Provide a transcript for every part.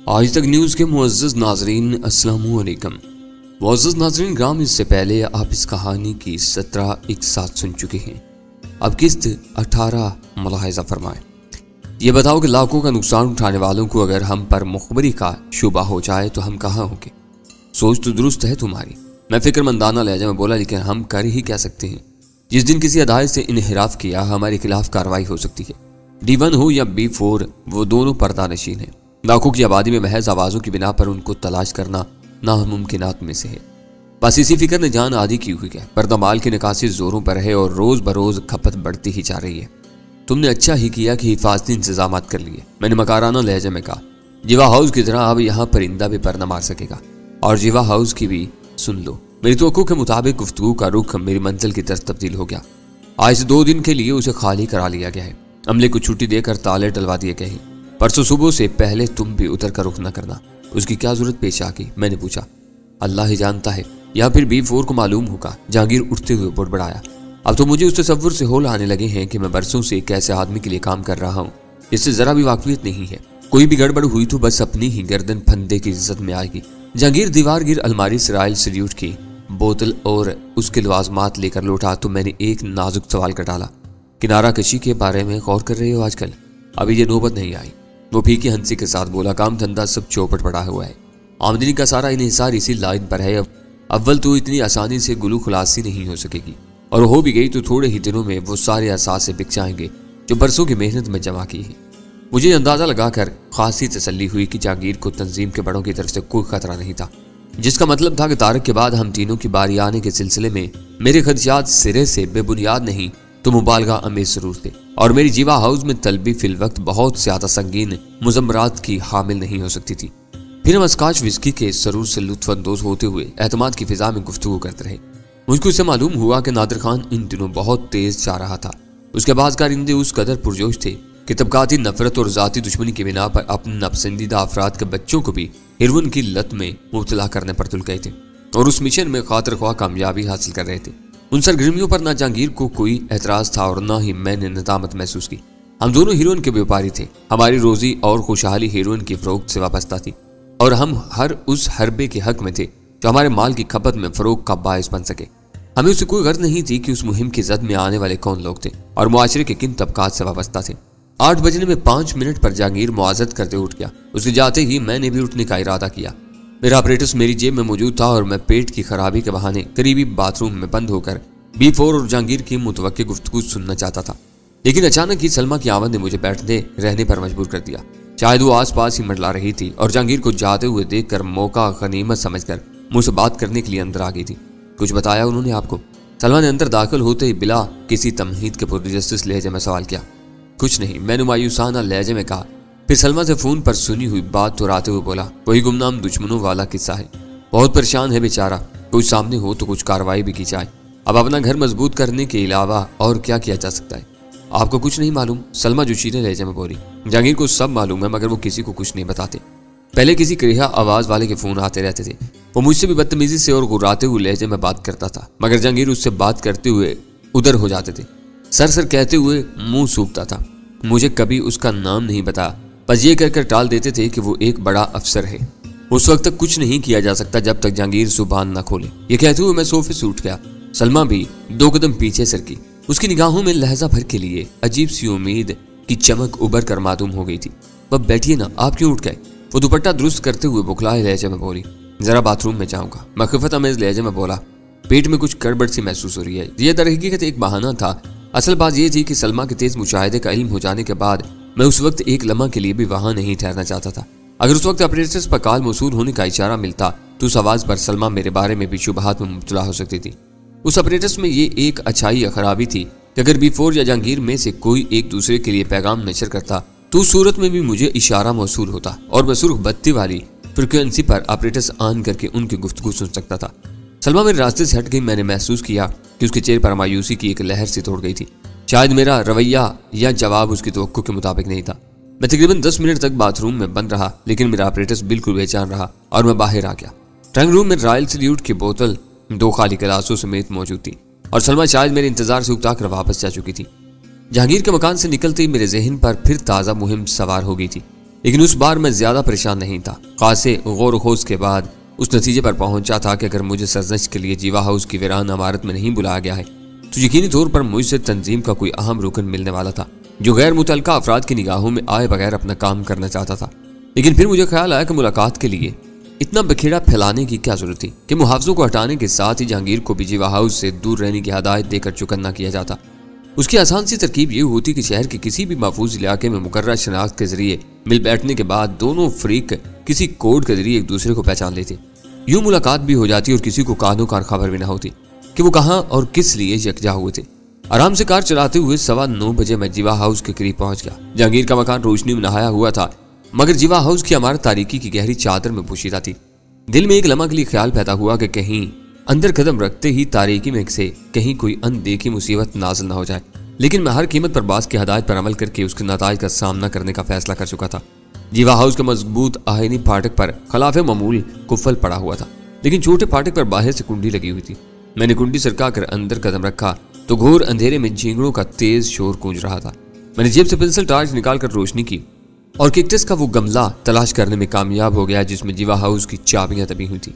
आज तक न्यूज़ के मुअज़्ज़ज़ नाज़रीन अस्सलामु अलैकुम। मुअज़्ज़ज़ नाज़रीन ग्राम, इससे पहले आप इस कहानी की 17 एक साथ सुन चुके हैं। अब किस्त 18 मुलाहिज़ा फरमाएं। ये बताओ कि लाखों का नुकसान उठाने वालों को अगर हम पर मुखबरी का शुबा हो जाए तो हम कहाँ होंगे। सोच तो दुरुस्त है तुम्हारी, मैं फिक्रमंदाना लहजा में बोला, लेकिन हम कर ही क्या सकते हैं। जिस दिन किसी अदालत से इनहिराफ किया हमारे खिलाफ कार्रवाई हो सकती है। D1 हो या B4, वो दोनों पर्दा नशीन हैं। लाखों की आबादी में महज आवाज़ों की बिना पर उनको तलाश करना नामुमकिनात में से है। बस इसी फिक्र ने जान आदि की हुई है। पर्दा माल की निकासी जोरों पर है और रोज बरोज खपत बढ़ती ही जा रही है। तुमने अच्छा ही किया कि हिफाजती इंतजाम कर लिए, मैंने मकाराना लहजे में कहा। जीवा हाउस की तरह अब यहाँ परिंदा भी पर न मार सकेगा। और जीवा हाउस की भी सुन लो। मेरी तवक्को के मुताबिक गुफ्तगू का रुख मेरी मंजिल की तरफ तब्दील हो गया। आज से 2 दिन के लिए उसे खाली करा लिया गया है। अमले को छुट्टी देकर ताले डलवा दिए गए हैं। परसों सुबह से पहले तुम भी उतर कर रुख न करना। उसकी क्या जरूरत पेश आ गई, मैंने पूछा। अल्लाह ही जानता है, या फिर B4 को मालूम होगा। जहांगीर उठते हुए बुड़बड़ाया। अब तो मुझे उस तसव्वुर से होल आने लगे हैं कि मैं बरसों से एक ऐसे आदमी के लिए काम कर रहा हूँ जिससे जरा भी वाकफियत नहीं है। कोई भी गड़बड़ हुई तो बस अपनी ही गर्दन फंदे की इज्जत में आएगी। जहांगीर दीवार गिर अलमारी से रॉयल सल्यूट की बोतल और उसके लवाजमात लेकर लौटा तो मैंने एक नाजुक सवाल कर डाला। किनारा कशी के बारे में गौर कर रहे हो आजकल? अभी ये नौबत नहीं आई, वो फीकी हंसी के साथ बोला। काम धंधा सब चौपट पड़ा हुआ है। आमदनी का सारा इन्हिसार इसी लाइन पर है। अव्वल तो इतनी आसानी से गुलू खुलासी नहीं हो सकेगी, और हो भी गई तो थोड़े ही दिनों में वो सारे असास से बिक जाएंगे जो बरसों की मेहनत में जमा की है। मुझे अंदाजा लगाकर खासी तसल्ली हुई कि जहांगीर को तंजीम के बड़ों की तरफ से कोई खतरा नहीं था, जिसका मतलब था कि तारक के बाद हम तीनों की बारी आने के सिलसिले में मेरे खदशात सिरे से बेबुनियाद नहीं तो मुबालगा अमेज जरूर थे। और मेरी जीवा हाउस में तलबी फिल वक्त बहुत ज्यादा संगीन मुजम्मरात की हामिल नहीं हो सकती थी। फिर हम स्कॉच विस्की के सरूर से लुत्फानंदोज होते हुए एतमाद की फिजा में गुफ्तगू करते रहे। मुझको इससे मालूम हुआ कि नादिर खान इन दिनों बहुत तेज जा रहा था। उसके बाद कारिंदे उस कदर पुरजोश थे कि तबकाती नफरत और जाती दुश्मनी की बिना पर अपने नापसंदीदा अफराद के बच्चों को भी हेरोइन की लत में मुब्तला करने पर तुल गए थे और उस मिशन में खातिर ख्वाह कामयाबी हासिल कर रहे थे। उन सरगर्मियों पर ना जहांगीर को कोई एतराज था और ना ही मैंने नदामत महसूस की। हम दोनों हीरोइन के व्यापारी थे। हमारी रोजी और खुशहाली हीरोइन की फरोख्त से वाबस्ता थी और हम हर उस हरबे के हक में थे जो हमारे माल की खपत में फरोख का बायस बन सके। हमें उससे कोई गर्ज नहीं थी कि उस मुहिम की जद में आने वाले कौन लोग थे और मुआशरे के किन तबकात से वाबस्ता थे। 8 बजने में 5 मिनट पर जहांगीर मुआज़त करते उठ गया। उसके जाते ही मैंने भी उठने का इरादा किया। मेरा ऑपरेटस मेरी जेब में मौजूद था और मैं पेट की खराबी के बहाने करीबी बाथरूम में बंद होकर B4 और जहांगीर की मुतवक्की गुफ्तगू सुनना चाहता था। लेकिन अचानक ही सलमा की आमद ने मुझे बैठने रहने पर मजबूर कर दिया। शायद वो आसपास ही मंडला रही थी और जहांगीर को जाते हुए देखकर मौका गनीमत समझकर मुझसे बात करने के लिए अंदर आ गई थी। कुछ बताया उन्होंने आपको? सलमा ने अंदर दाखिल होते ही बिला किसी तमहीद के पुरजस्टिस लहजे में सवाल किया। कुछ नहीं, मैंने मायूसाना लहजे में कहा। फिर सलमा से फोन पर सुनी हुई बात दोहराते हुए बोला, वही गुमनाम दुश्मनों वाला किस्सा है। बहुत परेशान है बेचारा। कुछ सामने हो तो कुछ कार्रवाई भी की जाए। अब अपना घर मजबूत करने के अलावा और क्या किया जा सकता है? आपको कुछ नहीं मालूम? सलमा जोशीले लहजे में बोली। जहांगीर को सब मालूम है, मगर वो किसी को कुछ नहीं बताते। पहले किसी करिहा आवाज वाले के फोन आते रहते थे। वो मुझसे भी बदतमीजी से और गुर्राते हुए लहजे में बात करता था, मगर जहांगीर उससे बात करते हुए उधर हो जाते थे। सर कहते हुए मुंह सूखता था। मुझे कभी उसका नाम नहीं बताया, बस ये कहकर टाल देते थे कि वो एक बड़ा अफसर है। उस वक्त तक कुछ नहीं किया जा सकता जब तक जहांगीर जुबान न खोले। ये कहते हुए मैं सोफे से उठ गया। सलमा भी 2 कदम पीछे सरकी। उसकी निगाहों में लहजा भर के लिए अजीब सी उम्मीद की चमक उभर कर मालूम हो गई थी। वह बैठिए ना, आप क्यों उठ गए? वो दुपट्टा दुरुस्त करते हुए बुखलाए लहजे में बोली। जरा बाथरूम में जाऊंगा। मखफत अमेज लहजे में बोला। पेट में कुछ गड़बड़ सी महसूस हो रही है। यह दरहकीकत एक बहाना था। असल बात यह थी कि सलमा के तेज मुशाहिदे का इल्म हो जाने के बाद मैं उस वक्त एक लम्हा के लिए भी वहां नहीं ठहरना चाहता था। अगर उस वक्त ऑपरेटर्स पर कॉल मौसूल होने का इशारा मिलता तो उस आवाज पर सलमा मेरे बारे में भी शुबहात में मुब्तला हो सकती थी। उस ऑपरेटर्स में ये एक अच्छाई या खराबी थी कि अगर B4 या जहांगीर में से कोई एक दूसरे के लिए पैगाम नशर करता तो उस सूरत में भी मुझे इशारा मौसूल होता और मैं सुर्ख बत्ती वाली फ्रिक्वेंसी पर ऑपरेटर्स ऑन करके उनकी गुफ्तगू सुन सकता था। सलमा मेरे रास्ते से हट गई। मैंने महसूस किया कि उसके चेहरे पर मायूसी की एक लहर से तोड़ गई थी। शायद मेरा रवैया या जवाब उसकी तवक्को के मुताबिक नहीं था। मैं तकरीबन 10 मिनट तक बाथरूम में बंद रहा, लेकिन मेरा ऑपरेटर्स बिल्कुल बेचैन रहा और मैं बाहर आ गया। ड्राइंग रूम में रॉयल सल्यूट की बोतल 2 खाली गिलासों समेत मौजूद थी और सलमा शायद मेरे इंतजार से उकता कर वापस जा चुकी थी। जहांगीर के मकान से निकलते ही मेरे जहन पर फिर ताज़ा मुहिम सवार हो गई थी। लेकिन उस बार मैं ज्यादा परेशान नहीं था। खासे गौर व खोज के बाद उस नतीजे पर पहुंचा था कि अगर मुझे सरजनिश के लिए जीवा हाउस की वीरान इमारत में नहीं बुलाया गया है तो यकीनी तौर पर मुझसे तंजीम का कोई अहम रुकन मिलने वाला था, जो गैर मुतल्लिका अफराद की निगाहों में आए बगैर अपना काम करना चाहता था। लेकिन फिर मुझे ख्याल आया कि मुलाकात के लिए इतना बखेड़ा फैलाने की क्या जरूरत थी कि मुहावजों को हटाने के साथ ही जहांगीर को भी जीवा हाउस से दूर रहने की हदायत देकर चुकन्ना किया जाता। उसकी आसान सी तरकीब ये होती कि शहर के किसी भी महफूज इलाके में मुकर्रर शनाख्त के जरिए मिल बैठने के बाद दोनों फरीक किसी कोड के जरिए एक दूसरे को पहचान लेते। यूं मुलाकात भी हो जाती और किसी को कानो कार खबर भी ना होती कि वो कहाँ और किस लिए यकजा हुए थे। आराम से कार चलाते हुए 9:15 बजे मैं जीवा हाउस के करीब पहुंच गया। जहांगीर का मकान रोशनी में नहाया हुआ था, मगर जीवा हाउस की इमारत तारीकी की गहरी चादर में पोशीदा थी। दिल में एक लम्हा के लिए ख्याल पैदा हुआ कि कहीं अंदर कदम रखते ही तारीकी में से कहीं कोई अनदेखी मुसीबत नाज़िल न हो जाए। लेकिन मैं हर कीमत पर बास की हदायत पर अमल करके उसके नताइज का सामना करने का फैसला कर चुका था। जीवा हाउस के मजबूत आहिनी फाटक पर खिलाफ मामूल कुफल पड़ा हुआ था, लेकिन छोटे फाटक पर बाहर से कुंडी लगी हुई थी। मैंने कुंडी सरका कर अंदर कदम रखा तो घोर अंधेरे में झींगड़ों का तेज शोर गूंज रहा था। मैंने जेब से पेंसिल टार्च निकालकर रोशनी की और कैक्टस का वो गमला तलाश करने में कामयाब हो गया जिसमें जीवा हाउस की चाबियां दबी हुई थी।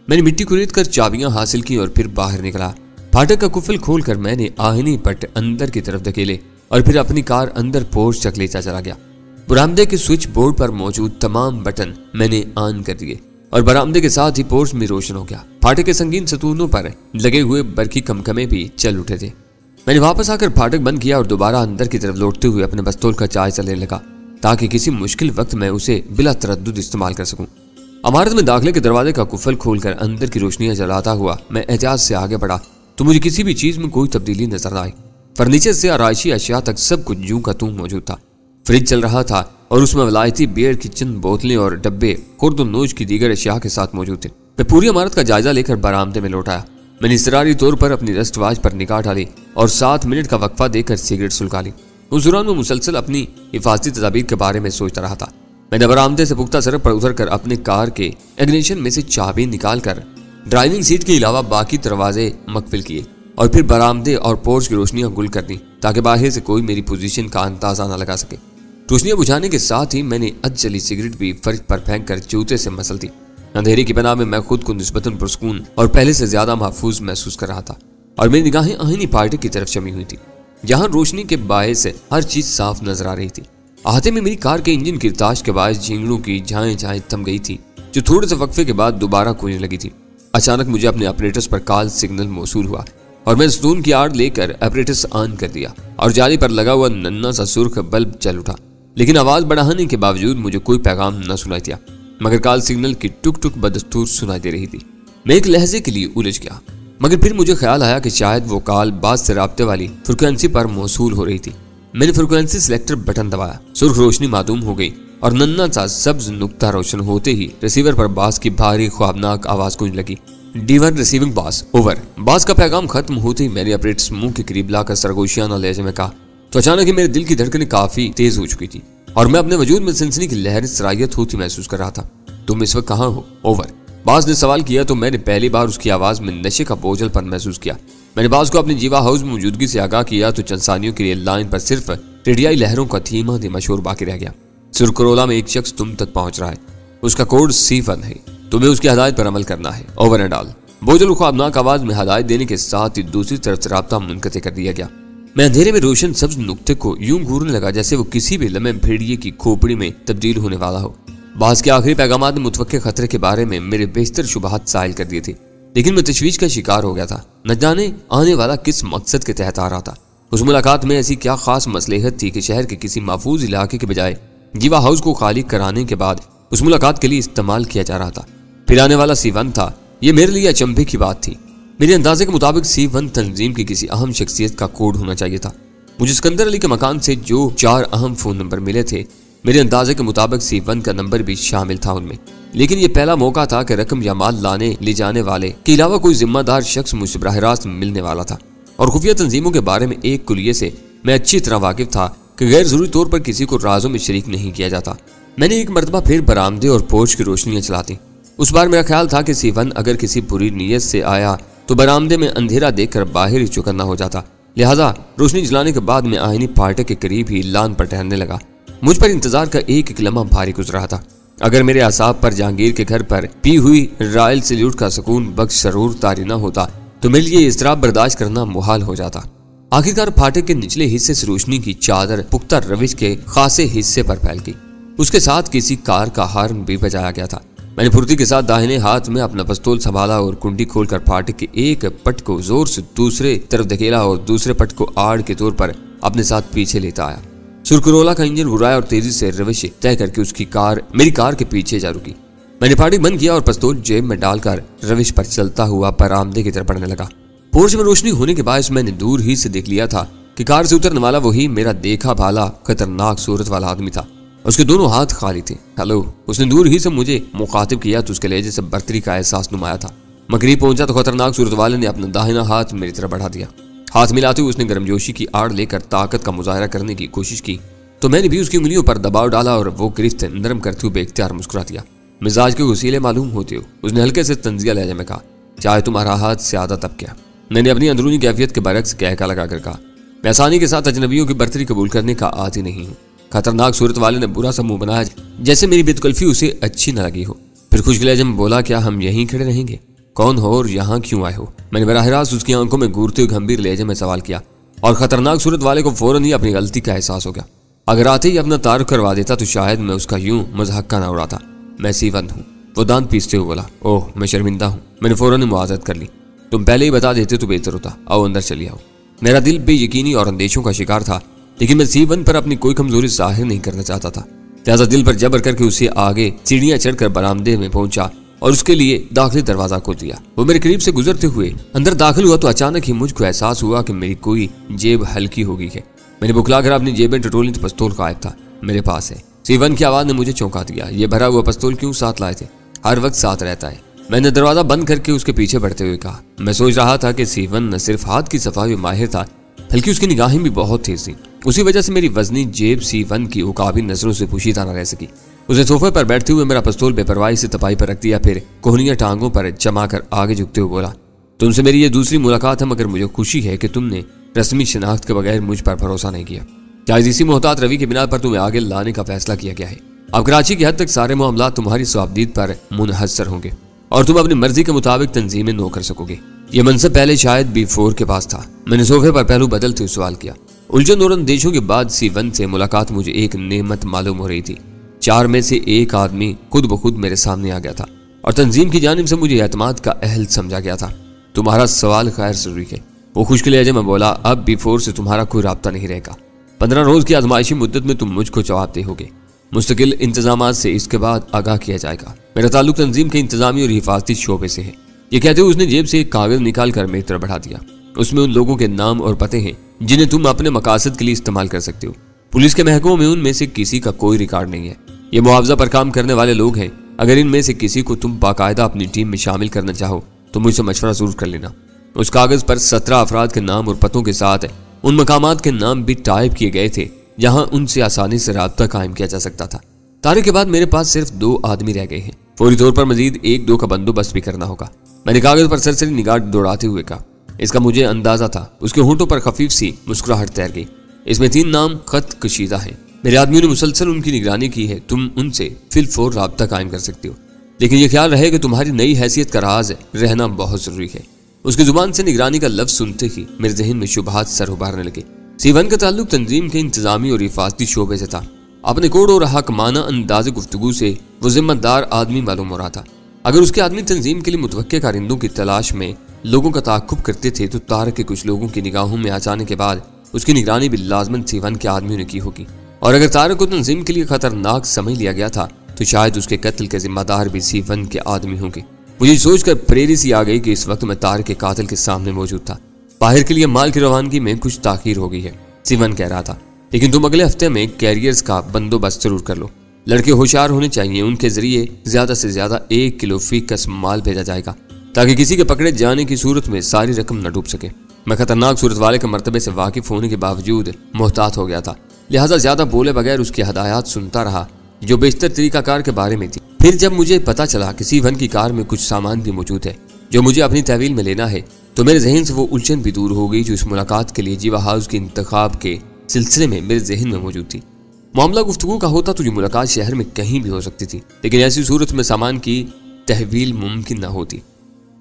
मैंने मिट्टी कुरेद कर चाबियां हासिल की और फिर बाहर निकला। फाटक का कुफल खोलकर मैंने आहिनी पट अंदर की तरफ धकेले और फिर अपनी कार अंदर पोर्च तक लेता चला गया। बरामदे के स्विच बोर्ड पर मौजूद तमाम बटन मैंने ऑन कर दिए और बरामदे के साथ ही पोर्च में रोशन हो गया। फाटक के संगीन सतूनों पर लगे हुए बरकी कमकमे भी चल उठे थे। मैंने वापस आकर फाटक बंद किया और दोबारा अंदर की तरफ लौटते हुए अपने बस्तौल का चाय चलने लगा ताकि किसी मुश्किल वक्त में उसे बिला तरद्दुद इस्तेमाल कर सकूं। इमारत में दाखिले के दरवाजे का कुफल खोलकर अंदर की रोशनियां जलाता हुआ मैं एहतियात से आगे बढ़ा तो मुझे किसी भी चीज में कोई तब्दीली नजर न आई। फर्नीचर से आराइशी अशिया तक सब कुछ यूं का तूं मौजूद था। फ्रिज चल रहा था और उसमें वलायती बियर की चंद बोतलें और डब्बे खुर्द और नोज की दीगर अशिया के साथ मौजूद थे। मैं पूरी इमारत का जायजा लेकर बरामदे में लौट आया। मैंने इसरारी तौर पर अपनी रस्ट वाच पर निगाह डाली और 7 मिनट का वक्फा देकर सिगरेट सुलगा ली। उस दौरान मैं मुसलसल अपनी हिफाजती तदाबीर के बारे में सोचता रहा था। मैंने बरामदे से पुख्ता सड़क पर उतरकर अपने कार के इग्निशन में से चाबी निकालकर ड्राइविंग सीट के अलावा बाकी दरवाजे मकफिल किए और फिर बरामदे और पोर्च की रोशनियां गुल कर दी ताकि बाहर से कोई मेरी पोजीशन का अंदाजा न लगा सके। रोशनियां बुझाने के साथ ही मैंने अधजली सिगरेट भी फर्श पर फेंक कर जूते से मसल दी। अंधेरे की पनाह में मैं खुद को निस्बतन पुरस्कून और पहले से ज्यादा महफूज महसूस कर रहा था और मेरी निगाहें आहिनी फाटक की तरफ जमी हुई थी जहां रोशनी के बायस से हर चीज साफ नजर आ रही थी। आहते में मेरी कार के इंजन की ताश के बायस झींगड़ों की झाएं झाएं थम गई थी जो थोड़े से वक्फे के बाद दोबारा गूंजने लगी थी। अचानक मुझे अपने ऑपरेटर्स पर कॉल सिग्नल मौसूल हुआ और मैं सतून की आड़ लेकर ऑपरेटर्स ऑन कर दिया और जाली पर लगा हुआ नन्ना सा सुर्ख बल्ब जल उठा। लेकिन आवाज बढ़ाने के बावजूद मुझे कोई पैगाम न सुनाई दिया मगर कॉल सिग्नल की टुक टुक बदस्तूर सुनाई दे रही थी। मैं एक लहजे के लिए उलझ गया मगर फिर मुझे ख्याल आया कि शायद वो कॉल बात से राब्ते वाली फ्रिक्वेंसी पर मौसूल हो रही थी। मैंने फ्रिक्वेंसी सिलेक्टर बटन दबाया, सुर्ख रोशनी मादूम हो गई और नन्ना सा सब्ज नुक्ता रोशन होते ही रिसीवर पर बास की भारी ख्वाबनाक आवाज गूंज लगी। D1 रिसीविंग बास ओवर। बास का पैगाम खत्म होते ही मैंने ऑपरेटर्स मुंह के करीब लाकर सरगोशियाना लहजे में कहा तो अचानक ही मेरे दिल की धड़कनें काफी तेज हो चुकी थी और मैं अपने वजूद में सनसनी की लहर सरायत होती महसूस कर रहा था। तुम इस वक्त कहाँ हो? ओवर। बास ने सवाल किया तो मैंने पहली बार उसकी आवाज में नशे का बोझलपन महसूस किया। मैंने बास को अपनी जीवा हाउस में मौजूदगी से आगाह किया तो चंद सानियों के लिए लाइन पर सिर्फ रेडियाई लहरों का धीमा धीमा शोर बाकी रह गया। सुरकरोला में एक शख्स तुम तक पहुंच रहा है, उसका कोड C1 है, तुम्हें उसकी हदायत पर अमल करना है, ओवर एंड ऑल। बोझल ख्वाबनाक आवाज में हदायत देने के साथ ही दूसरी तरफ से राब्ता मुनक़ते कर दिया गया। मैं अंधेरे में रोशन सब्ज नुक्ते को यूं घूरने लगा जैसे वो किसी भी लम्हे भेड़िए की खोपड़ी में तब्दील होने वाला हो। बास के आखिरी पैगामात ने मुतवक्के खतरे के बारे में मेरे बेशतर शुबहात साइल कर दिए थे, लेकिन मैं तशवीश का शिकार हो गया था। न जाने आने वाला किस मकसद के तहत आ रहा था। उस मुलाकात में ऐसी क्या खास मसलहत थी कि शहर के किसी महफूज इलाके के बजाय जीवा हाउस को खाली कराने के बाद उस मुलाकात के लिए इस्तेमाल किया जा रहा था। फिर आने वाला C1 था। ये मेरे लिए अचंभे की बात थी। मेरे अंदाजे के मुताबिक C1 तंजीम की किसी अहम शख्सियत का कोड होना चाहिए था। मुझे सिकंदर अली के मकान से जो 4 अहम फोन नंबर मिले थे, मेरे अंदाजे के मुताबिक C1 का नंबर भी शामिल था उनमें। लेकिन यह पहला मौका था कि रकम या माल लाने ले जाने वाले के अलावा कोई जिम्मेदार शख्स मुझसे बराह रास्त मिलने वाला था। और खुफिया तंजीमों के बारे में एक कुलिये से मैं अच्छी तरह वाकिफ था कि गैर जरूरी तौर पर किसी को राजों में शरीक नहीं किया जाता। मैंने एक मरतबा फिर बरामदे और पोर्च की रोशनियां चलाती। उस बार मेरा ख्याल था कि C1 अगर किसी बुरी नीयत से आया तो बरामदे में अंधेरा देखकर बाहर ही चुकन्ना हो जाता। लिहाजा रोशनी जलाने के बाद मैं आहिनी फाटक के करीब ही लान पर ठहरने लगा मुझ पर इंतजार का एक एक लम्हा भारी गुजर रहा था। अगर मेरे आसाब पर जहांगीर के घर पर पी हुई रॉयल सैल्यूट का सुकून बख्श जरूर तारी न होता तो मेरे लिए इज़राब बर्दाश्त करना मुहाल हो जाता। आखिरकार फाटक के निचले हिस्से से रोशनी की चादर पुख्ता रविश के खासे हिस्से पर फैल गई। उसके साथ किसी कार का हॉर्न भी बजाया गया था। मैंने फुर्ती के साथ दाहिने हाथ में अपना पिस्तौल संभाला और कुंडी खोलकर फाटक के एक पट को जोर से दूसरे तरफ धकेला और दूसरे पट को आड़ के तौर पर अपने साथ पीछे लेता आया। सुरकरोला का इंजन घुराया और तेजी से रविश तय करके उसकी कार मेरी कार के पीछे जा रुकी। मैंने फाटक बंद किया और पिस्तौल जेब में डालकर रविश पर चलता हुआ बरामदे की तरफ बढ़ने लगा। पोर्च में रोशनी होने के बाद मैंने दूर ही से देख लिया था कि कार से उतरने वाला वही मेरा देखा भाला खतरनाक सूरत वाला आदमी था। उसके दोनों हाथ खाली थे। हेलो, उसने दूर ही से मुझे मुखातिब किया तो उसके लहजे से बर्तरी का एहसास नुमाया था। मैं करीब पहुंचा तो खतरनाक सूरत वाले ने अपना दाहिना हाथ मेरी तरफ बढ़ा दिया। हाथ मिलाते हुए उसने गर्मजोशी की आड़ लेकर ताकत का मुजाहरा करने की कोशिश की तो मैंने भी उसकी उंगलियों पर दबाव डाला और वो गिरफ्त नरम करते हुए बेख्तियार मुस्कुरा दिया। मिजाज के वसीले मालूम होते हो, उसने हल्के से तंजिया लहजे में कहा, चाहे तुम्हारा हाथ ज्यादा तब क्या। मैंने अपनी अंदरूनी कैफियत के बरक्स कहका लगाकर कहा, मैं आसानी के साथ अजनबियों की बर्तरी कबूल करने का आदी नहीं हूँ। खतरनाक सूरत वाले ने बुरा सा मुंह बनाया जैसे मेरी बेतकल्फी उसे अच्छी न लगी हो। फिर खुश लहजे में बोला, क्या हम यहीं खड़े रहेंगे? कौन हो और यहाँ क्यों आए हो? मैंने बराह रास्त उसकी आंखों में घूरते हुए गंभीर लहजे में सवाल किया और खतरनाक सूरत वाले को फौरन ही अपनी गलती का एहसास हो गया। अगर आते ही अपना तारुफ करवा देता तो शायद मैं उसका यूं मज़ाक ना उड़ाता। मैं सीवंत हूँ, वो दांत पीसते हुए बोला। ओह, मैं शर्मिंदा हूँ। मैंने फौरन मुआज़रत कर ली। तुम पहले ही बता देते तो बेहतर होता। आओ अंदर चलिए आओ। मेरा दिल बेयकीनी और अंदेशों का शिकार था, लेकिन मैं सीवन पर अपनी कोई कमजोरी जाहिर नहीं करना चाहता था। लिहाजा दिल पर जबर करके उसे आगे सीढ़ियां चढ़कर बरामदे में पहुंचा और उसके लिए दाखिली दरवाजा खोल दिया। वो मेरे करीब से गुजरते हुए अंदर दाखिल हुआ तो अचानक ही मुझको एहसास हुआ कि मेरी कोई जेब हल्की हो गई है। मैंने बुखलाकर अपनी जेब में टटोली तो पिस्तौल गायब था। मेरे पास है। सीवन की आवाज ने मुझे चौंका दिया। ये भरा हुआ पिस्तौल क्यों साथ लाए थे? हर वक्त साथ रहता है। मैंने दरवाजा बंद करके उसके पीछे बढ़ते हुए कहा। मैं सोच रहा था कि सीवन न सिर्फ हाथ की सफाई में माहिर था बल्कि उसकी निगाहें भी बहुत तेज थी। उसी वजह से मेरी वजनी जेब सीवन की उकाबी नजरों से पोशीदा न रह सकी। उसने सोफे पर बैठते हुए मेरा पिस्तौल बेपरवाही से तपाई पर रख दिया, फिर कोहनियां टांगों पर जमा कर आगे झुकते हुए बोला, तुमसे मेरी ये दूसरी मुलाकात है, मगर मुझे खुशी है कि तुमने रस्मी शनाख्त के बगैर मुझ पर भरोसा नहीं किया। शायद इसी मोहतात रवि की बिना पर तुम्हें आगे लाने का फैसला किया गया है। अब कराची की हद तक सारे मामला तुम्हारी स्वाबदीद पर मुनहसर होंगे और तुम अपनी मर्जी के मुताबिक तंजीमें नो कर सकोगे। ये मनसब पहले शायद B4 के पास था। मैंने सोफे पर पहलू बदलते हुए सवाल किया। उलझन और अंदेशों के बाद C1 से मुलाकात मुझे एक नेमत मालूम हो रही थी। 4 में से एक आदमी खुद ब खुद मेरे सामने आ गया था और तंजीम की जानिब से मुझे एतमाद का अहल समझा गया था। तुम्हारा सवाल खैर जरूरी है, वो खुश्क लहजे में बोला। अब B4 से तुम्हारा कोई राब्ता नहीं रहेगा। 15 रोज की आजमाइशी मुद्दत में तुम मुझको जवाब दोगे। मुस्तकिल इंतजामात से इसके बाद आगाह किया जाएगा। मेरा ताल्लुक तंजीम के इंतजामी और हिफाजती शोबे से है। ये कहते हुए उसने जेब से एक कागज निकाल कर मेरी तरफ बढ़ा दिया। उसमें उन लोगों के नाम और पते हैं जिन्हें तुम अपने मकासद के लिए इस्तेमाल कर सकते हो। पुलिस के महकमों में उनमें से किसी का कोई रिकॉर्ड नहीं है। ये मुआवजा पर काम करने वाले लोग हैं। अगर इनमें से किसी को तुम बाकायदा अपनी टीम में शामिल करना चाहो तो मुझसे मशवरा जरूर कर लेना। उस कागज पर 17 अफराद के नाम और पतों के साथ उन मकामात के नाम भी टाइप किए गए थे जहां उनसे आसानी से राब्ता कायम किया जा सकता था। तारीख के बाद मेरे पास सिर्फ 2 आदमी रह गए हैं। फौरी तौर पर मजीद 1-2 का बंदोबस्त भी करना होगा। मैंने कागज पर सरसरी निगाह दौड़ाते हुए कहा। इसका मुझे अंदाजा था। उसके होंठों पर खफीफ सी मुस्कुराहट तैर गई। इसमें 3 नाम खत कशीदा है। मेरे आदमियों ने मुसलसल उनकी निगरानी की है। तुम उनसे फिलफौर राब्ता कायम कर सकते हो, लेकिन यह ख्याल रहे कि तुम्हारी नई हैसियत का राज रहना बहुत जरूरी है। उसकी जुबान से निगरानी का लफ्ज सुनते ही मेरे जहन में शुबहात सर उभारने लगे। सीवन का ताल्लुक तंजीम के इंतजामी और हिफाजती शोबे से था। अपने कोड और हकमाना अंदाज गुफ्तगू से वो जिम्मेदार आदमी मालूम हो रहा था। अगर उसके आदमी तंजीम के लिए मुतवक्के कारिंदों की तलाश में लोगों का ताक़ुब करते थे तो तारक के कुछ लोगों की निगाहों में आ जाने के बाद उसकी निगरानी भी लाजमन सीवन के आदमियों ने की होगी। और अगर तारक को तंजीम के लिए खतरनाक समझ लिया गया था तो शायद उसके कत्ल के जिम्मेदार भी सीवन के आदमी होंगे। मुझे सोचकर प्रेरी सी आ गई कि इस वक्त मैं तारक के कातिल के सामने मौजूद था। बाहर के लिए माल की रवानगी में कुछ ताखीर हो गई है, सीवन कह रहा था, लेकिन तुम अगले हफ्ते में कैरियर्स का बंदोबस्त जरूर कर लो। लड़के होशियार होने चाहिए। उनके जरिए ज्यादा से ज्यादा 1 किलो फीकस माल भेजा जाएगा ताकि किसी के पकड़े जाने की सूरत में सारी रकम न डूब सके। मैं खतरनाक सूरत वाले के मर्तबे से वाकिफ होने के बावजूद मोहतात हो गया था, लिहाजा ज्यादा बोले बगैर उसकी हदायत सुनता रहा जो बेशतर तरीकाकार के बारे में थी। फिर जब मुझे पता चला कि सीवन की कार में कुछ सामान भी मौजूद है जो मुझे अपनी तहवील में लेना है तो मेरे जहन से वो उलझन भी दूर हो गई जो इस मुलाकात के लिए जीवा हाउस के इंतखाब के सिलसिले में मेरे जहन में मौजूद थी। मामला गुफ्तगू का होता तो ये मुलाकात शहर में कहीं भी हो सकती थी, लेकिन ऐसी सूरत में सामान की तहवील मुमकिन न होती।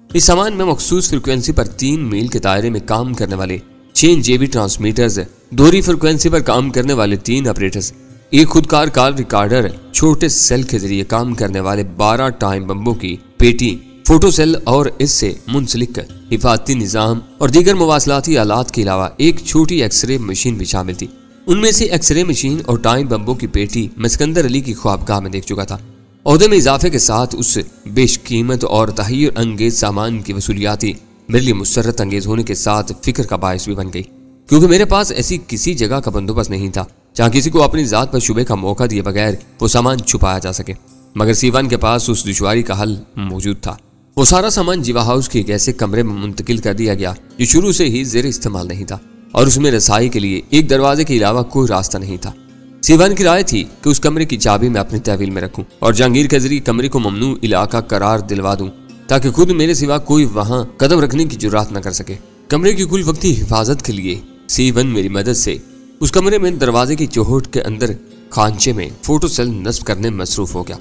इस सामान में मखसूस फ्रिक्वेंसी पर 3 मील के दायरे में काम करने वाले 6 जेबी ट्रांसमीटर्स, दोहरी फ्रिक्वेंसी पर काम करने वाले 3 ऑपरेटर्स, एक खुदकार कॉल रिकॉर्डर, छोटे सेल के जरिए काम करने वाले 12 टाइम बम्बों की पेटी, फोटो सेल और इससे मुंसलिक हिफाजती निजाम और दीगर मवासलाती आलात के अलावा एक छोटी एक्सरे मशीन भी शामिल थी। उनमें से एक्सरे मशीन और टाइम बम्बों की पेटी मैं सिकंदर अली की ख्वाबगाह में देख चुका था। ओहदे में इजाफे के साथ उस बेशकीमत और तहय्युर अंगेज सामान की वसूलियाती मेरे लिए मुसर्रत अंगेज होने के साथ फिक्र का बायस भी बन गई, क्योंकि मेरे पास ऐसी किसी जगह का बंदोबस्त नहीं था जहाँ किसी को अपनी जात पर शुबे का मौका दिए बगैर वो सामान छुपाया जा सके। मगर सीवान के पास उस दुश्वारी का हल मौजूद था। वो सारा सामान जीवा हाउस के एक ऐसे कमरे में मुंतकिल कर दिया गया जो शुरू से ही ज़ेर इस्तेमाल नहीं था और उसमें रसाई के लिए एक दरवाजे के अलावा कोई रास्ता नहीं था। सीवान की राय थी कि उस कमरे की चाबी मैं अपनी तहवील में रखूं और जहांगीर के जरिए कमरे को ममनू इलाका करार दिलवा दूं, ताकि खुद मेरे सिवा कोई वहां कदम रखने की जुर्रात न कर सके। कमरे की कुल वक्ती हिफाजत के लिए सीवन मेरी मदद से उस कमरे में दरवाजे की चौहट के अंदर खांचे में फोटो सेल नस्ब करने में मसरूफ हो गया।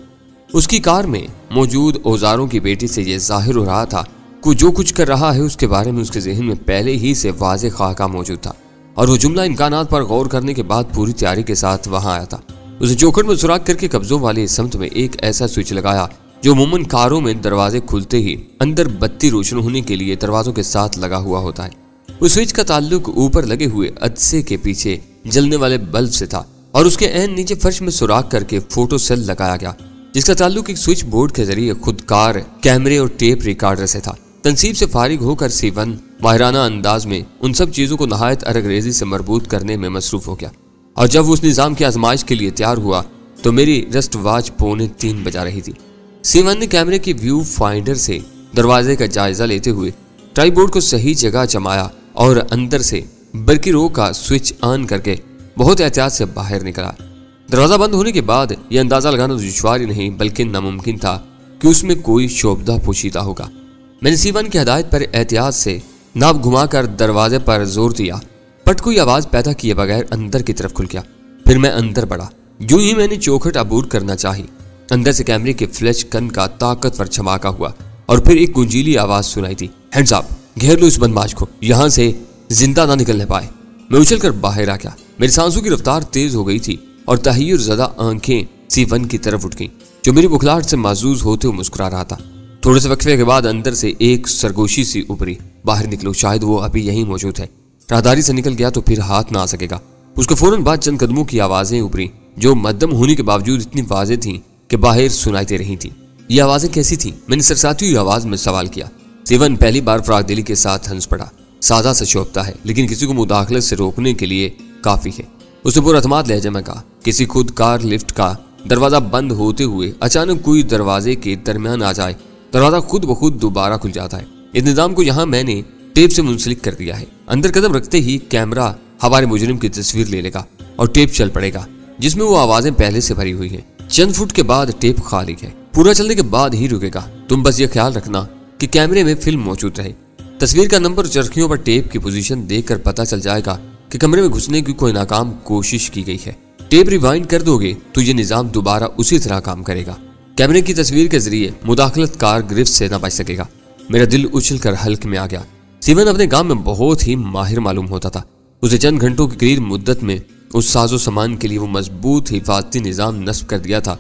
उसकी कार में मौजूद औजारों की पेटी से यह जाहिर हो रहा था कि जो कुछ कर रहा है उसके बारे में उसके जहन में पहले ही से वाज़ेह खाका मौजूद था और वो जुमला इम्कानात पर गौर करने के बाद पूरी तैयारी के साथ वहां आया था। उसे चौखट में सुराख करके कब्जों वाले समत में एक ऐसा स्विच लगाया जो अमूमन कारों में दरवाजे खुलते ही अंदर बत्ती रोशन होने के लिए दरवाजों के साथ लगा हुआ होता है। उस स्विच का ताल्लुक ऊपर लगे हुए अदसे के पीछे जलने वाले बल्ब से था और उसके ऐन नीचे फर्श में सुराख करके फोटो सेल लगाया गया, जिसका ताल्लुक एक स्विच बोर्ड के जरिए खुदकार कैमरे और टेप रिकॉर्डर से था। तनसीब से फारिग होकर सीवन माहिराना अंदाज में उन सब चीजों को नहायत अरगरेजी से मरबूत करने में मसरूफ हो गया और जब वो उस निजाम की आजमाइश के लिए तैयार हुआ तो मेरी रस्ट वॉच 2:45 बजा रही थी। सीवन ने कैमरे की व्यू फाइंडर से दरवाजे का जायजा लेते हुए ट्राईबोर्ड को सही जगह जमाया और अंदर से बरकी रो का स्विच ऑन करके बहुत एहतियात से बाहर निकला। दरवाजा बंद होने के बाद यह अंदाजा लगाना दुश्वार नहीं बल्कि नामुमकिन था कि उसमें कोई शोबदा पोशीदा होगा। मैंने सीवन की हदायत पर एहतियात से नाप घुमाकर दरवाजे पर जोर दिया। पट कोई आवाज पैदा किए बगैर अंदर की तरफ खुल गया। फिर मैं अंदर बढ़ा। यूं ही मैंने चौखट अबूर करना चाही, अंदर से कैमरे के फ्लैश गन का ताकतवर छमाका हुआ और फिर एक गुंजीली आवाज सुनाई थी, हैंड्स अप, घेर लो इस बदमाश को, यहां से जिंदा ना निकलने पाए। मैं उछलकर बाहर आ गया। मेरी सांसों की रफ्तार तेज हो गई थी और तहय्युर ज़दा आंखें सीवन की तरफ उठ गईं, जो मेरी बुखलाहट से माजूज होते हुए मुस्कुरा रहा था। थोड़े से वक्फे के बाद अंदर से एक सरगोशी सी उभरी, बाहर निकलो, शायद वो अभी यहीं मौजूद है। राहदारी से निकल गया तो फिर हाथ ना आ सकेगा। उसके फौरन बाद चंद कदमों की आवाजें उभरी जो मध्यम होने के बावजूद इतनी वाज़ेह थीं कि बाहर सुनाई दे रही थी। ये आवाजें कैसी थी? मैंने सरसाती हुई आवाज में सवाल किया। सीवन पहली बार फरागदिली के साथ हंस पड़ा। सादा सा शोभता है लेकिन किसी को मुदाखलत से रोकने के लिए काफी है। उसने पुरअतमाद लहजे में कहा, किसी खुद कार लिफ्ट का दरवाजा बंद होते हुए अचानक कोई दरवाजे के दरमियान आ जाए, दरवाजा खुद ब खुद दोबारा खुल जाता है। इस निजाम को यहाँ मैंने टेप से मुंसलिक कर दिया है। अंदर कदम रखते ही कैमरा हमारे मुजरिम की तस्वीर ले लेगा और टेप चल पड़ेगा जिसमें वो आवाजें पहले से भरी हुई है। चंद फुट के बाद टेप खाली है, पूरा चलने के बाद ही रुकेगा। तुम बस ये ख्याल रखना कि कैमरे में फिल्म मौजूद रहे। तस्वीर का नंबर चरखियों पर टेप की पोजीशन देखकर पता चल जाएगा कि कमरे में घुसने की कोई नाकाम कोशिश की गई है। टेप रिवाइंड कर दोगे तो ये निजाम दोबारा उसी तरह काम करेगा। कैमरे की तस्वीर के जरिए मुदाखलत कार गिरफ्त से न बच सकेगा। मेरा दिल उछलकर हल्क में आ गया। सीवन अपने काम में बहुत ही माहिर मालूम होता था। उसे चंद घंटों की करीब मुद्दत में उस साजो सामान के लिए वो मजबूत हिफाजती निजाम नस्ब कर दिया था।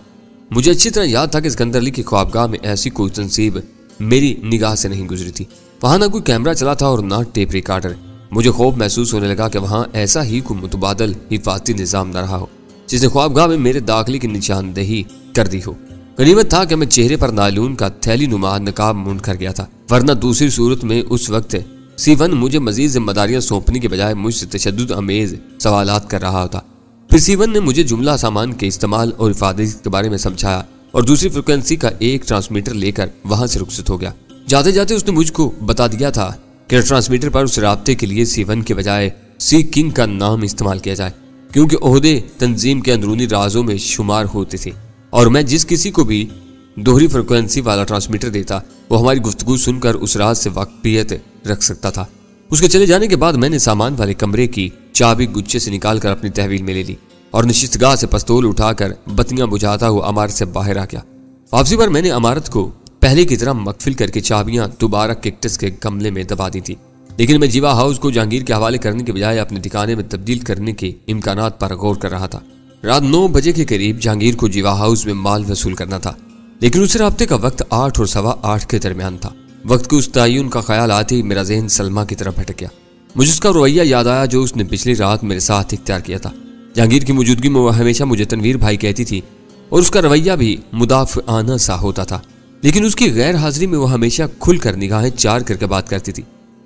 मुझे अच्छी तरह याद था कि सिकंदर अली की ख्वाबगाह में ऐसी कोई तंसीब मेरी निगाह से नहीं गुजरी थी। वहां ना कोई कैमरा चला था और ना टेप रिकॉर्डर। मुझे खौफ महसूस होने लगा कि वहां ऐसा ही कोई मुतबादल हिफाजती निजाम न रहा हो जिसने ख्वाबगाह में मेरे दाखिले की निशानदेही कर दी हो। गनीमत था कि मैं चेहरे पर नालून का थैली नुमा नकाब मुंड कर गया था, वरना दूसरी सूरत में उस वक्त सीवन मुझे मजीद जिम्मेदारियां सौंपने के बजाय मुझसे तशद्दुद अमेज सवालात कर रहा होता। फिर सीवन ने मुझे जुमला सामान के इस्तेमाल और हिफाजत के बारे में समझाया और दूसरी फ्रिक्वेंसी का एक ट्रांसमीटर लेकर वहां से रुखसत हो गया। जाते जाते उसने मुझको बता दिया था कि ट्रांसमीटर पर उस राब्ते के लिए सीवन के बजाय सी किंग का नाम इस्तेमाल किया जाए, क्योंकि ओहदे तंजीम के अंदरूनी राजों में शुमार होते थे और मैं जिस किसी को भी दोहरी फ्रिक्वेंसी वाला ट्रांसमीटर देता वो हमारी गुफ्तगू सुनकर उस राज से वाकफियत रख सकता था। उसके चले जाने के बाद मैंने सामान वाले कमरे की चाबी गुच्छे से निकालकर अपनी तहवील में ले ली। और नशिस्तगाह से पिस्तौल उठाकर बत्तियां बुझाता हुआ इमारत से बाहर आ गया। वापसी पर मैंने इमारत को पहले की तरह मकफिल करके चाबियां दोबारा कैक्टस के गमले में दबा दी थी, लेकिन मैं जीवा हाउस को जहांगीर के हवाले करने के बजाय अपने ठिकाने में तब्दील करने के इम्कानात पर गौर कर रहा था। रात 9 बजे के करीब जहांगीर को जीवा हाउस में माल वसूल करना था, लेकिन उस राब्ते का वक्त 8 और 8:15 के दरमियान था। वक्त के उस तयन का ख्याल आते ही मेरा जहन सलमा की तरफ भटक गया। मुझे उसका रवैया याद आया जो उसने पिछली रात मेरे साथ इख्तियार किया था। जहांगीर की मौजूदगी में वो हमेशा मुझे तनवीर भाई कहती थी और उसका रवैया भी मुदाफ़आना सा होता था, लेकिन उसकी गैर हाजिरी में वो हमेशा खुलकर निगाहें चार करके बात करती थी।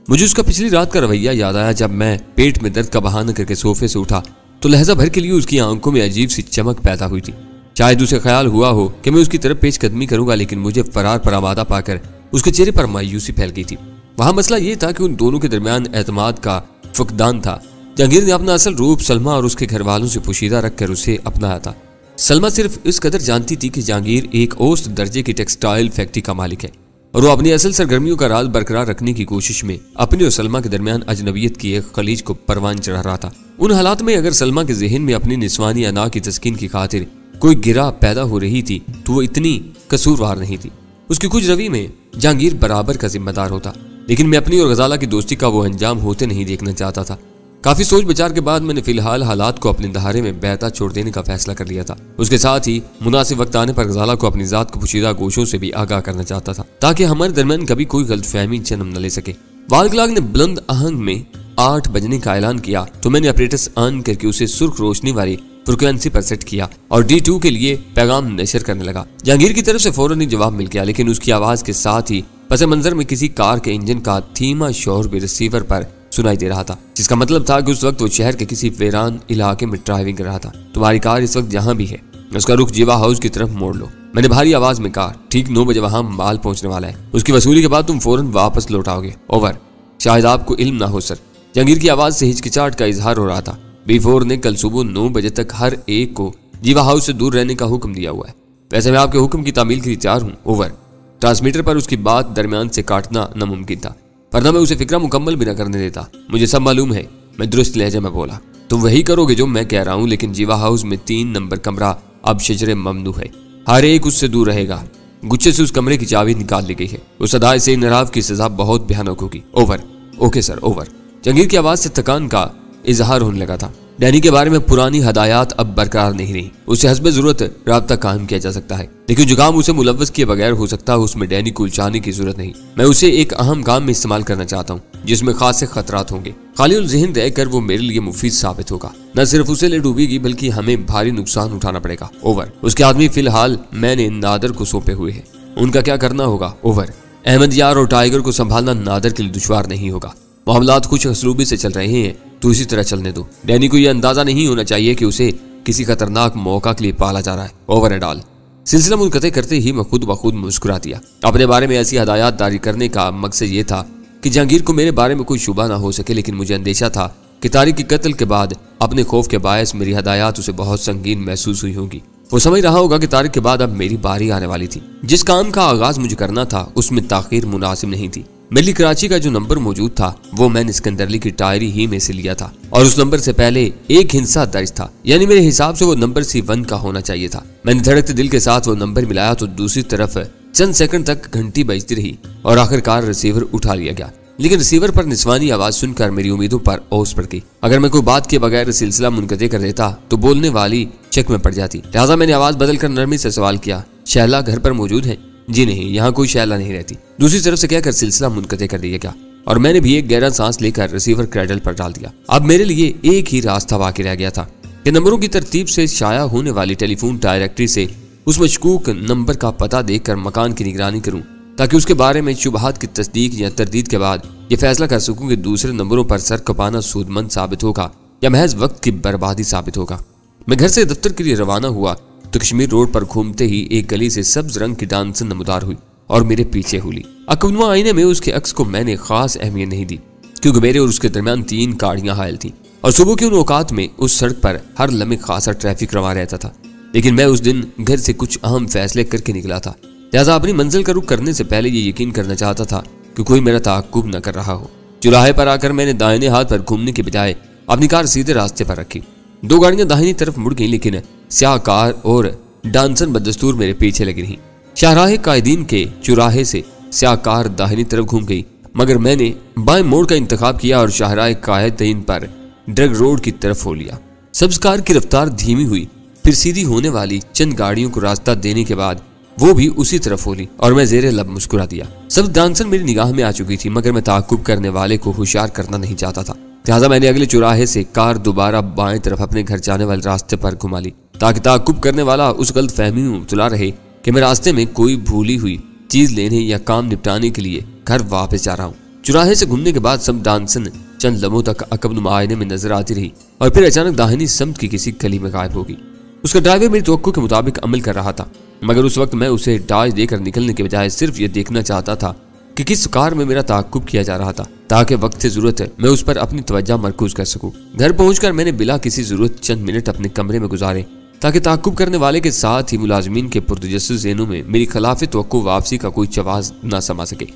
मुझे उसका पिछली रात का रवैया याद आया जब मैं पेट में दर्द का बहाना करके सोफे से उठा तो लहजा भर के लिए उसकी आंखों में अजीब सी चमक पैदा हुई थी। शायद उसे ख्याल हुआ हो कि मैं उसकी तरफ पेशकदमी करूंगा, लेकिन मुझे फरार पर आमादा पाकर उसके चेहरे पर मायूसी फैल गई थी। वहां मसला ये था कि उन दोनों के दरमियान एतमाद का फुकदान था। जहांगीर ने अपना असल रूप सलमा और उसके घर वालों से पोशीदा रखकर उसे अपनाया था। सलमा सिर्फ इस कदर जानती थी कि जहांगीर एक औसत दर्जे की टेक्सटाइल फैक्ट्री का मालिक है और वो अपनी असल सरगर्मियों का राज बरकरार रखने की कोशिश में अपनी और सलमा के दरमियान अजनबियत की एक खलीज को परवान चढ़ा रहा था। उन हालात में अगर सलमा के जहन में अपनी निस्वानी अना की तस्कीन की खातिर कोई गिरा पैदा हो रही थी तो वो इतनी कसूरवार नहीं थी। उसकी कुछ रवि में जहांगीर बराबर का जिम्मेदार होता, लेकिन मैं अपनी और गजाला की दोस्ती का वो अंजाम होते नहीं देखना चाहता था। काफी सोच विचार के बाद मैंने फिलहाल हालात को अपने दहारे में बहता छोड़ देने का फैसला कर लिया था। उसके साथ ही मुनासिब वक्त आने पर गजाला को अपनी जात को पोशीदा गोशों से भी आगाह करना चाहता था, ताकि हमारे दरमियान कभी कोई गलतफहमी जन्म न ले सके। वाल क्लॉक ने बुलंद आहंग में 8 बजने का ऐलान किया तो मैंने ऑपरेटर्स ऑन करके उसे सुर्ख रोशनी वाली फ्रिक्वेंसी पर सेट किया और D2 के लिए पैगाम नशर करने लगा। जहांगीर की तरफ से फौरन ही जवाब मिल गया, लेकिन उसकी आवाज के साथ ही पस मंजर में किसी कार के इंजन का धीमा शोर भी रिसीवर पर सुनाई दे रहा था, जिसका मतलब था कि उस वक्त वो शहर के किसी वीरान इलाके में ड्राइविंग कर रहा था। तुम्हारी कार इस वक्त जहां भी है उसका रुख जीवा हाउस की तरफ मोड़ लो, मैंने भारी आवाज में कहा। ठीक 9 बजे वहां माल पहुंचने वाला है, उसकी वसूली के बाद तुम फौरन वापस लौट आओगे। ओवर। शायद आपको इल्म ना हो सर। जहांगीर की आवाज से हिचकिचाहट का इजहार हो रहा था। B4 ने कल सुबह 9 बजे तक हर एक को जीवा हाउस से दूर रहने का हुक्म दिया हुआ है। वैसे मैं आपके हुक्म की तामील के लिए तैयार हूँ। ओवर। ट्रांसमीटर पर उसकी बात दरमियान से काटना नामुमकिन था, वरना मैं उसे फिक्रा मुकम्मल भी न करने देता। मुझे सब मालूम है, मैं दुरुस्त लहजे में बोला। तुम वही करोगे जो मैं कह रहा हूँ, लेकिन जीवा हाउस में 3 नंबर कमरा अब शजरे ममनू है, हर एक उससे दूर रहेगा। गुच्छे से उस कमरे की चाबी निकाल ली गई है। उस अदाए से नराव की सजा बहुत भयानक होगी। Over. Okay sir. Over. Jahangir की आवाज से थकान का इजहार होने लगा था। डैनी के बारे में पुरानी हदायत अब बरकरार नहीं रही। उसे हस्बे जरूरत राब्ता कायम किया जा सकता है, लेकिन जो काम उसे मुलव्वस किए बगैर हो सकता है उसमें डैनी को उलझाने की जरूरत नहीं। मैं उसे एक अहम काम में इस्तेमाल करना चाहता हूँ जिसमें खासे खतरात होंगे। खाली उल ज़हन रहकर वो मेरे लिए मुफीद साबित होगा। न सिर्फ उसे ले डूबेगी बल्कि हमें भारी नुकसान उठाना पड़ेगा। ओवर। उसके आदमी फिलहाल मैंने नादर को सौंपे हुए हैं, उनका क्या करना होगा। ओवर। अहमद यार और टाइगर को संभालना नादर के लिए दुश्वार नहीं होगा। मामलात कुछ असलूबी से चल रहे हैं तो इसी तरह चलने दो। डैनी को यह अंदाजा नहीं होना चाहिए कि उसे किसी खतरनाक मौका के लिए पाला जा रहा है। Over and all. सिलसिला मुनक़ते करते ही मैं खुद ब खुद मुस्कुरा दिया। अपने बारे में ऐसी हदायत जारी करने का मकसद ये था कि जहांगीर को मेरे बारे में कोई शुबा ना हो सके, लेकिन मुझे अंदेशा था कि तारिक के कत्ल के बाद अपने खौफ के बायस मेरी हदायत उसे बहुत संगीन महसूस हुई होगी। वो समझ रहा होगा कि तारिक के बाद अब मेरी बारी आने वाली थी। जिस काम का आगाज मुझे करना था उसमें ताखीर मुनासिब नहीं थी। मेरे लिए कराची का जो नंबर मौजूद था वो मैंने सिकंदरली की टायरी ही में से लिया था और उस नंबर से पहले एक हिंसा दर्ज था, यानी मेरे हिसाब से वो नंबर C1 का होना चाहिए था। मैंने धड़कते दिल के साथ वो नंबर मिलाया तो दूसरी तरफ चंद सेकंड तक घंटी बजती रही और आखिरकार रिसीवर उठा लिया गया, लेकिन रिसीवर पर निस्वानी आवाज सुनकर मेरी उम्मीदों पर ओस पड़ गई। अगर मैं कोई बात के बगैर सिलसिला मुनक़ते कर देता तो बोलने वाली चेक में पड़ जाती। लिहाजा मैंने आवाज बदलकर नरमी से सवाल किया, शैला घर पर मौजूद है? जी नहीं, यहाँ कोई शैला नहीं रहती। दूसरी तरफ से कहकर सिलसिला मुनक़ते कर दिया गया और मैंने भी एक गहरा सांस लेकर रिसीवर क्रैडल पर डाल दिया। अब मेरे लिए एक ही रास्ता बाकी रह गया था कि नंबरों की तरतीब से शाया होने वाली टेलीफोन डायरेक्टरी से उस मशकूक नंबर का पता देखकर मकान की निगरानी करूं, ताकि उसके बारे में शुबहात की तस्दीक या तरदीद के बाद ये फैसला कर सकूं कि दूसरे नंबरों पर सर कपाना सूदमंद साबित होगा या महज वक्त की बर्बादी साबित होगा। मैं घर से दफ्तर के लिए रवाना हुआ तो कश्मीर रोड पर घूमते ही एक गली से सब्ज रंग की डांसन नमदार हुई और मेरे पीछे हुई। अकबनुमा आईने में उसके अक्स को मैंने खास अहमियत नहीं दी, क्योंकि मेरे और उसके दरमियान 3 गाड़ियां हायल थीं और सुबह के उन औकात में उस सड़क पर हर लम्हे खासा ट्रैफिक रवा रहता था। लेकिन मैं उस दिन घर से कुछ अहम फैसले करके निकला था, लिहाजा अपनी मंजिल का रुख करने से पहले ये यकीन करना चाहता था कि कोई मेरा ताक़ुब न कर रहा हो। चौराहे पर आकर मैंने दाहिने हाथ पर घूमने के बजाय अपनी कार सीधे रास्ते पर रखी। 2 गाड़ियां दाहिनी तरफ मुड़ गईं, लेकिन स्याह कार और डांसन बदस्तूर मेरे पीछे लगी रही। शाहराहे कायदीन के चौराहे से स्याह कार दाहिनी तरफ घूम गई, मगर मैंने बाएं मोड़ का इंतखाब किया और शाहराहे कायदीन पर ड्रग रोड की तरफ हो लिया। सब्ज कार की रफ्तार धीमी हुई, फिर सीधी होने वाली चंद गाड़ियों को रास्ता देने के बाद वो भी उसी तरफ हो ली और मैं जेरे लब मुस्कुरा दिया। सब्ज डांसर मेरी निगाह में आ चुकी थी, मगर मैं ताकुब करने वाले को होशियार करना नहीं चाहता था। लिहाजा मैंने अगले चौराहे से कार दोबारा बाएं तरफ अपने घर जाने वाले रास्ते पर घुमा ली, ताकि ताकुब करने वाला उस गलत फहमी में मुब्तला रहे कि मैं रास्ते में कोई भूली हुई चीज लेने या काम निपटाने के लिए घर वापस जा रहा हूँ। चौराहे से घूमने के बाद सब डांसन चंद लम्हों तक अकब नुमा आईने में नजर आती रही और फिर अचानक दाहिनी समत की किसी गली में गायब होगी। उसका ड्राइवर मेरी तवक्को के मुताबिक अमल कर रहा था, मगर उस वक्त मैं उसे डाज देकर निकलने के बजाय सिर्फ ये देखना चाहता था कि किस कार में मेरा ताकुब किया जा रहा था, ताकि वक्त से जरूरत है मैं उस पर अपनी तवज्जो मरकूज कर सकूं। घर पहुंचकर मैंने बिला किसी जरूरत चंद मिनट अपने कमरे में गुजारे, ताकि ताकुब करने वाले के साथ ही मुलाजमीन के पुरतजस्सुस ज़हनों में मेरी खिलाफ तवक्को वापसी का कोई चवाज न समा सके।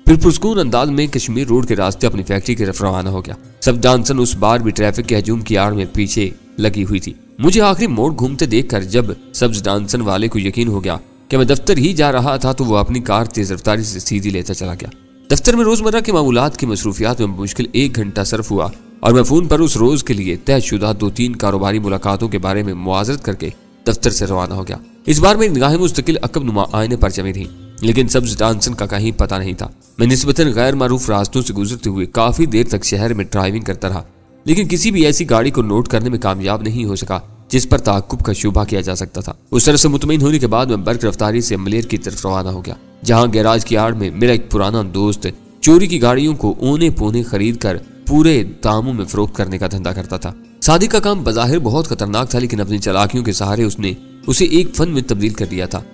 फिर पुरस्कून अंदाज में कश्मीर रोड के रास्ते अपनी फैक्ट्री की तरफ रवाना हो गया। सब डांसन उस बार भी ट्रैफिक के हजूम की आड़ में पीछे लगी हुई थी। मुझे आखिरी मोड़ घूमते देखकर जब सब्ज डांसन वाले को यकीन हो गया कि मैं दफ्तर ही जा रहा था, तो वो अपनी कार तेज रफ्तारी से सीधी लेता चला गया। दफ्तर में रोजमर्रा के मामूलात की मसरूफियात में मुश्किल 1 घंटा सर्फ हुआ और मैं फोन पर उस रोज के लिए तयशुदा 2-3 कारोबारी मुलाकातों के बारे में मुआजरत करके दफ्तर से रवाना हो गया। इस बार मेरी निगाहें मुस्तकिल अकब नुमा आईने पर जमी रही, लेकिन सब्ज डांसन का कहीं पता नहीं था। मैं निस्बतन गैर मारूफ रास्तों से गुजरते हुए काफी देर तक शहर में ड्राइविंग करता रहा, लेकिन किसी भी ऐसी गाड़ी को नोट करने में कामयाब नहीं हो सका जिस पर ताकुब का शुबा किया जा सकता था। उस तरह से मुतमईन होने के बाद मैं बर्क रफ्तारी से मलेर की तरफ रवाना हो गया, जहां गैराज की आड़ में मेरा एक पुराना दोस्त चोरी की गाड़ियों को ओने पोने खरीद कर पूरे दामों में फरोख्त करने का धंधा करता था। सादिक का काम बज़ाहिर बहुत खतरनाक था, लेकिन अपनी चालाकियों के सहारे उसने उसे एक फन में तब्दील कर दिया था।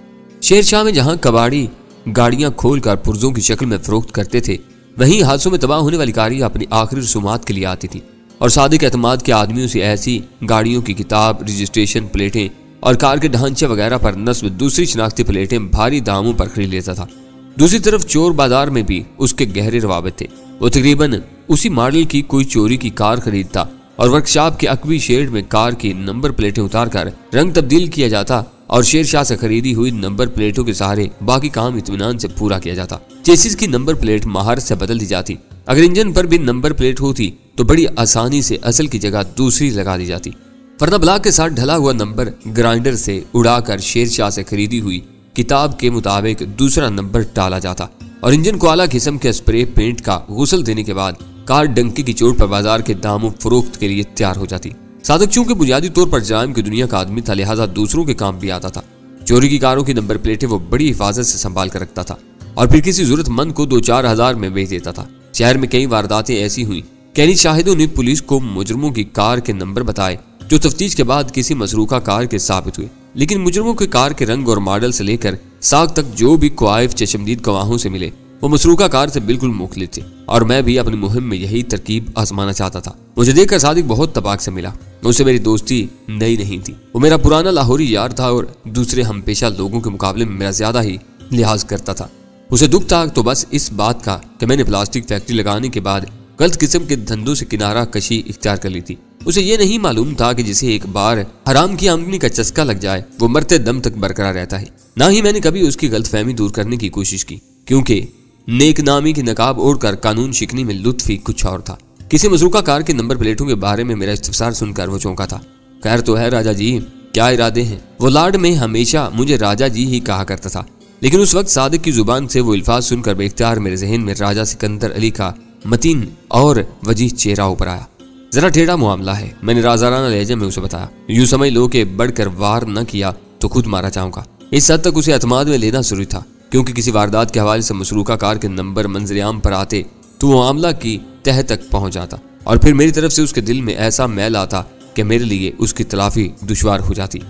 शेरशाह में जहां कबाड़ी गाड़ियां खोलकर पुर्जों की शक्ल में फरोख्त करते थे, वहीं हादसों में तबाह होने वाली गाड़ियां अपनी आखिरी रसूमात के लिए आती थी और सादिक एतमाद के आदमियों से ऐसी गाड़ियों की किताब, रजिस्ट्रेशन प्लेटें और कार के ढांचे वगैरह पर नस्ब दूसरी शनाख्ती प्लेटें भारी दामों पर खरीद लेता था। दूसरी तरफ चोर बाजार में भी उसके गहरे रवाबत थे। वो तकरीबन उसी मॉडल की कोई चोरी की कार खरीदता और वर्कशॉप के अकवी शेड में कार की नंबर प्लेटें उतारकर रंग तब्दील किया जाता और शेरशाह से खरीदी हुई नंबर प्लेटों के सहारे बाकी काम इत्मीनान से पूरा किया जाता। चेसिस की नंबर प्लेट महारत से बदल दी जाती। अगर इंजन पर भी नंबर प्लेट होती तो बड़ी आसानी से असल की जगह दूसरी लगा दी जाती, वरना ब्लॉक के साथ ढला हुआ नंबर ग्राइंडर से उड़ाकर शेरशाह से खरीदी हुई किताब के मुताबिक दूसरा नंबर डाला जाता और इंजन को आला किस्म के स्प्रे पेंट का गुसल देने के बाद कार डंकी की चोट पर बाजार के दामों फरोख्त के लिए तैयार हो जाती। सादिक चूंकि बुनियादी तौर पर जराइम की दुनिया का आदमी था, लिहाजा दूसरों के काम भी आता था। चोरी की कारों की नंबर प्लेटें वो बड़ी हिफाजत से संभाल कर रखता था और फिर किसी जरूरतमंद को 2-4 हजार में बेच देता था। शहर में कई वारदातें ऐसी हुई कि शाहिदों ने पुलिस को मुजरमों की कार के नंबर बताए, जो तफ्तीश के बाद किसी मसरूका कार के साबित हुए। लेकिन मुजरमों के कार के रंग और मॉडल से लेकर साख तक जो भी क्वाइफ चशमदीद गवाहों से मिले वो मसरूका कार से बिल्कुल मुख्तलिफ थे और मैं भी अपनी मुहिम में यही तरकीब आजमाना चाहता था। मुझे देखकर सादिक बहुत तबाक से मिला। उससे मेरी दोस्ती नई नहीं थी, वो मेरा पुराना लाहौरी यार था और दूसरे हमपेशा लोगों के मुकाबले में मेरा ज्यादा ही लिहाज करता था। उसे दुख था तो बस इस बात का कि मैंने प्लास्टिक फैक्ट्री लगाने के बाद गलत किस्म के धंधों से किनारा कशी इख्तियार कर ली थी। उसे ये नहीं मालूम था कि जिसे एक बार हराम की आमदनी का चस्का लग जाए वो मरते दम तक बरकरार रहता है। ना ही मैंने कभी उसकी गलतफहमी दूर करने की कोशिश की, क्योंकि नेक नामी की नकाब ओढ़कर कानून शिकनी में लुत्फ ही कुछ और था। किसी मसरूका कार के नंबर प्लेटों के बारे में मेरा इस्तफसार सुनकर वो चौंका था। खैर तो है राजा जी, क्या इरादे हैं? वो लाड में हमेशा मुझे राजा जी ही कहा करता था, लेकिन उस वक्त सादिक की जुबान से वो अल्फाज सुनकर बेख्तियार मेरे जहन में राजा सिकंदर अली का मतीन और वजीह चेहरा ऊपर आया। जरा टेढ़ा मामला है, मैंने राजाराना लहजे में उसे बताया। यूं समझ लो कि बढ़कर वार न किया तो खुद मारा जाऊंगा। इस हद तक उसे एतमाद में लेना जरूरी था, क्योंकि किसी वारदात के हवाले से मसरूका कार के नंबर मंजर-ए-आम पर आते तो वो मामला की तह तक पहुंच जाता और फिर मेरी तरफ से उसके दिल में ऐसा मैल आता कि मेरे लिए उसकी तलाफी दुश्वार हो जाती।